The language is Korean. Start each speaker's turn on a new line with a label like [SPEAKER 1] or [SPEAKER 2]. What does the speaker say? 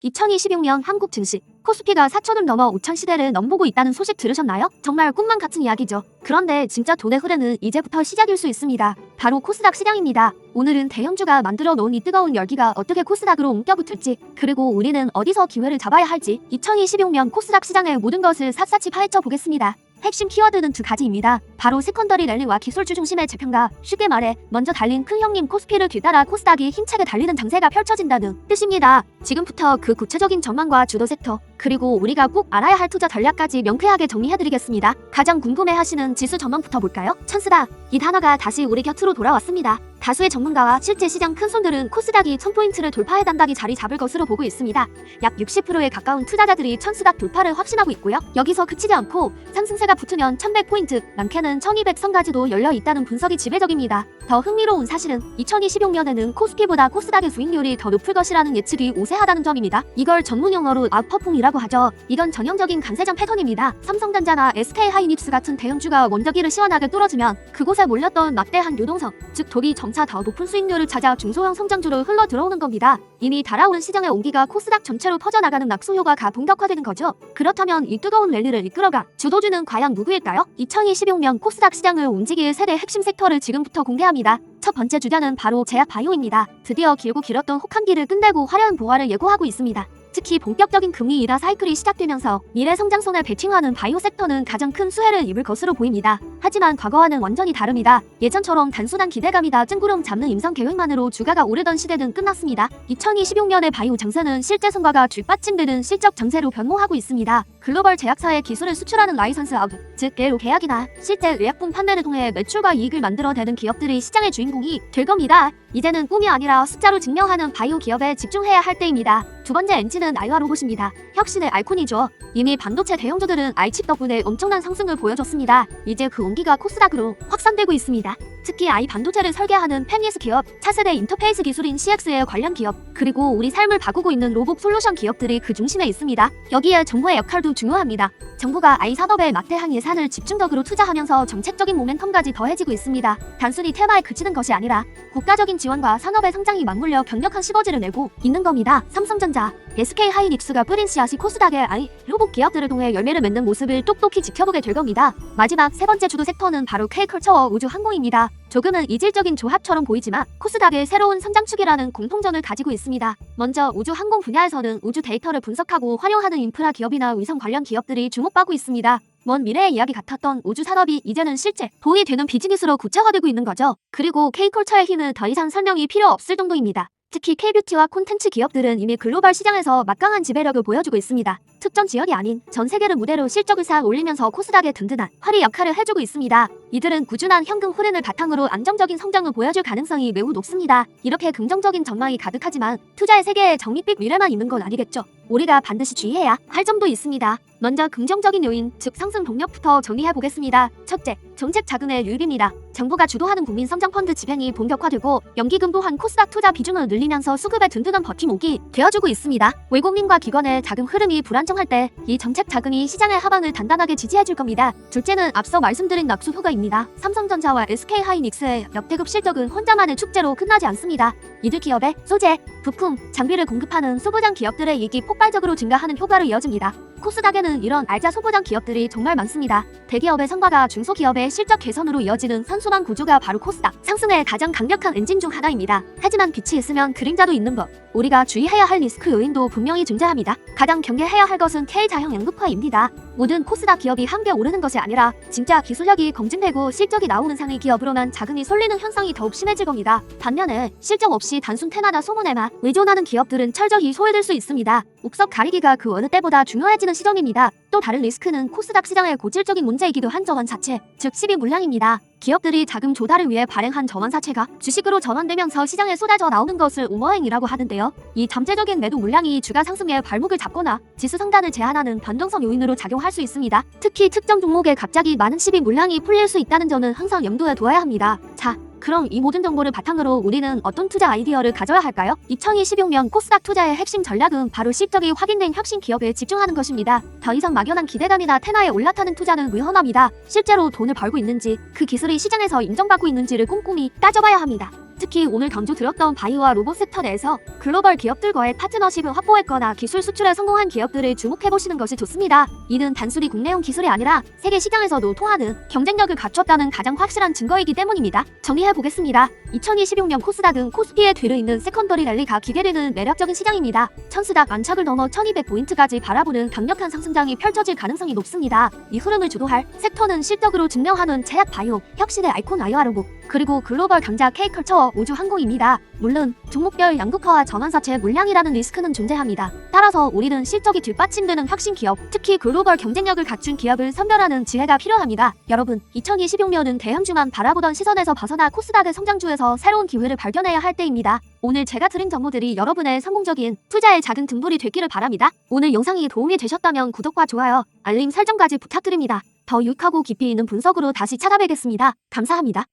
[SPEAKER 1] 2026년 한국 증시, 코스피가 4천을 넘어 5천 시대를 넘보고 있다는 소식 들으셨나요? 정말 꿈만 같은 이야기죠. 그런데 진짜 돈의 흐름은 이제부터 시작일 수 있습니다. 바로 코스닥 시장입니다. 오늘은 대형주가 만들어 놓은 이 뜨거운 열기가 어떻게 코스닥으로 옮겨붙을지, 그리고 우리는 어디서 기회를 잡아야 할지 2026년 코스닥 시장의 모든 것을 샅샅이 파헤쳐 보겠습니다. 핵심 키워드는 두 가지입니다. 바로 세컨더리 랠리와 기술주 중심의 재평가, 쉽게 말해 먼저 달린 큰 형님 코스피를 뒤따라 코스닥이 힘차게 달리는 장세가 펼쳐진다는 뜻입니다. 지금부터 그 구체적인 전망과 주도 섹터, 그리고 우리가 꼭 알아야 할 투자 전략까지 명쾌하게 정리해드리겠습니다. 가장 궁금해하시는 지수 전망부터 볼까요? 찬스다. 이 단어가 다시 우리 곁으로 돌아왔습니다. 다수의 전문가와 실제 시장 큰손들은 코스닥이 1000포인트를 돌파해 단박이 자리 잡을 것으로 보고 있습니다. 약 60%에 가까운 투자자들이 천스닥 돌파를 확신하고 있고요. 여기서 그치지 않고 상승세가 붙으면 1100포인트, 많게는 1200선까지도 열려 있다는 분석이 지배적입니다. 더 흥미로운 사실은 2026년에는 코스피보다 코스닥의 수익률이 더 높을 것이라는 예측이 우세하다는 점입니다. 이걸 전문 용어로 아웃퍼폼이라고 하죠. 이건 전형적인 간세장 패턴입니다. 삼성전자나 SK하이닉스 같은 대형주가 원저기를 시원하게 뚫어주면 그곳에 몰렸던 막대한 유동성, 즉 독이 점차 더 높은 수익률을 찾아 중소형 성장주로 흘러 들어오는 겁니다. 이미 달아오른 시장의 온기가 코스닥 전체로 퍼져나가는 낙수 효과가 본격화되는 거죠. 그렇다면 이 뜨거운 랠리를 이끌어가 주도주는 과연 누구일까요? 2026년 코스닥 시장을 움직일 세 대 핵심 섹터를 지금부터 공개합니다. 첫 번째 주자는 바로 제약 바이오입니다. 드디어 길고 길었던 혹한기를 끝내고 화려한 부활을 예고하고 있습니다. 특히 본격적인 금리 인하 사이클이 시작되면서 미래 성장선을 베팅하는 바이오 섹터는 가장 큰 수혜를 입을 것으로 보입니다. 하지만 과거와는 완전히 다릅니다. 예전처럼 단순한 기대감이다 뜬구름 잡는 임상 계획만으로 주가가 오르던 시대는 끝났습니다. 2026년의 바이오 장세는 실제 성과가 뒷받침되는 실적 장세로 변모하고 있습니다. 글로벌 제약사의 기술을 수출하는 라이선스 아웃, 즉 예로 계약이나 실제 의약품 판매를 통해 매출과 이익을 만들어내는 기업들이 시장의 주인공이 될 겁니다. 이제는 꿈이 아니라 숫자로 증명하는 바이오 기업에 집중해야 할 때입니다. 두 번째 엔진은 아이와 로봇입니다. 혁신의 아이콘이죠. 이미 반도체 대형주들은 아이칩 덕분에 엄청난 상승을 보여줬습니다. 이제 그 온기가 코스닥으로 확산되고 있습니다. 특히 아이 반도체를 설계하는 페니스 기업, 차세대 인터페이스 기술인 CX의 관련 기업, 그리고 우리 삶을 바꾸고 있는 로봇 솔루션 기업들이 그 중심에 있습니다. 여기에 정부의 역할도 중요합니다. 정부가 아이 산업에 막대한 예산을 집중적으로 투자하면서 정책적인 모멘텀까지 더해지고 있습니다. 단순히 테마에 그치는 것이 아니라 국가적인 지원과 산업의 성장이 맞물려 강력한 시너지를 내고 있는 겁니다. 삼성전자, SK하이닉스가 뿌린 씨앗이 코스닥의 아이 로봇 기업들을 통해 열매를 맺는 모습을 똑똑히 지켜보게 될 겁니다. 마지막 세 번째 주도 섹터는 바로 K컬처와 우주항공입니다. 조금은 이질적인 조합처럼 보이지만 코스닥의 새로운 성장축이라는 공통점을 가지고 있습니다. 먼저 우주항공 분야에서는 우주 데이터를 분석하고 활용하는 인프라 기업이나 위성 관련 기업들이 주목받고 있습니다. 먼 미래의 이야기 같았던 우주 산업이 이제는 실제 돈이 되는 비즈니스로 구체화되고 있는 거죠. 그리고 K컬처의 힘은 더 이상 설명이 필요 없을 정도입니다. 특히 K뷰티와 콘텐츠 기업들은 이미 글로벌 시장에서 막강한 지배력을 보여주고 있습니다. 특정 지역이 아닌 전 세계를 무대로 실적을 싹 올리면서 코스닥의 든든한 허리 역할을 해주고 있습니다. 이들은 꾸준한 현금 흐름을 바탕으로 안정적인 성장을 보여줄 가능성이 매우 높습니다. 이렇게 긍정적인 전망이 가득하지만 투자의 세계에 정밋빛 미래만 있는 건 아니겠죠. 우리가 반드시 주의해야 할 점도 있습니다. 먼저 긍정적인 요인, 즉 상승 동력부터 정리해보겠습니다. 첫째, 정책 자금의 유입입니다. 정부가 주도하는 국민성장펀드 집행이 본격화되고 연기금 또한 코스닥 투자 비중을 늘리면서 수급의 든든한 버팀목이 되어주고 있습니다. 외국민과 기관의 자금 흐름이 불안정할 때 이 정책 자금이 시장의 하방을 단단하게 지지해줄 겁니다. 둘째는 앞서 말씀드린 낙수 효과입니다. 삼성전자와 SK하이닉스의 역대급 실적은 혼자만의 축제로 끝나지 않습니다. 이들 기업의 소재, 부품, 장비를 공급하는 소부장 기업들의 이익이 폭발적으로 증가하는 효과로 이어집니다. 코스닥에는 이런 알짜 소부장 기업들이 정말 많습니다. 대기업의 성과가 중소기업의 실적 개선으로 이어지는 선순환 구조가 바로 코스닥 상승의 가장 강력한 엔진 중 하나입니다. 하지만 빛이 있으면 그림자도 있는 법. 우리가 주의해야 할 리스크 요인도 분명히 존재합니다. 가장 경계해야 할 것은 K자형 양극화입니다. 모든 코스닥 기업이 함께 오르는 것이 아니라 진짜 기술력이 검증되고 실적이 나오는 상위 기업으로만 자금이 쏠리는 현상이 더욱 심해질 겁니다. 반면에 실적 없이 단순 테마나 소문에만 의존하는 기업들은 철저히 소외될 수 있습니다. 옥석 가리기가 그 어느 때보다 중요해지는 시점입니다. 또 다른 리스크는 코스닥 시장의 고질적인 문제이기도 한 전환 자체, 즉 시비 물량입니다. 기업들이 자금 조달을 위해 발행한 전환사채가 주식으로 전환되면서 시장에 쏟아져 나오는 것을 우머행이라고 하는데요. 이 잠재적인 매도 물량이 주가 상승에 발목을 잡거나 지수 상단을 제한하는 변동성 요인으로 작용할 수 있습니다. 특히 특정 종목에 갑자기 많은 시비 물량이 풀릴 수 있다는 점은 항상 염두에 두어야 합니다. 자, 그럼 이 모든 정보를 바탕으로 우리는 어떤 투자 아이디어를 가져야 할까요? 2026년 코스닥 투자의 핵심 전략은 바로 실적이 확인된 혁신 기업에 집중하는 것입니다. 더 이상 막연한 기대감이나 테마에 올라타는 투자는 위험합니다. 실제로 돈을 벌고 있는지, 그 기술이 시장에서 인정받고 있는지를 꼼꼼히 따져봐야 합니다. 특히 오늘 강조드렸던 바이오와 로봇 섹터 내에서 글로벌 기업들과의 파트너십을 확보했거나 기술 수출에 성공한 기업들을 주목해보시는 것이 좋습니다. 이는 단순히 국내용 기술이 아니라 세계 시장에서도 통하는 경쟁력을 갖췄다는 가장 확실한 증거이기 때문입니다. 정리해보겠습니다. 2026년 코스닥은 코스피의 뒤를 잇는 세컨더리 랠리가 기대되는 매력적인 시장입니다. 천스닥 안착을 넘어 1200포인트까지 바라보는 강력한 상승장이 펼쳐질 가능성이 높습니다. 이 흐름을 주도할 섹터는 실적으로 증명하는 제약 바이오, 혁신의 아이콘 아이오아로봇, 그리고 글로벌 강자 K컬처와 우주항공입니다. 물론 종목별 양극화와 전환사채 물량이라는 리스크는 존재합니다. 따라서 우리는 실적이 뒷받침되는 혁신 기업, 특히 글로벌 경쟁력을 갖춘 기업을 선별하는 지혜가 필요합니다. 여러분, 2026년은 대형주만 바라보던 시선에서 벗어나 코스닥의 성장주에서 새로운 기회를 발견해야 할 때입니다. 오늘 제가 드린 정보들이 여러분의 성공적인 투자의 작은 등불이 되기를 바랍니다. 오늘 영상이 도움이 되셨다면 구독과 좋아요, 알림 설정까지 부탁드립니다. 더 유익하고 깊이 있는 분석으로 다시 찾아뵙겠습니다. 감사합니다.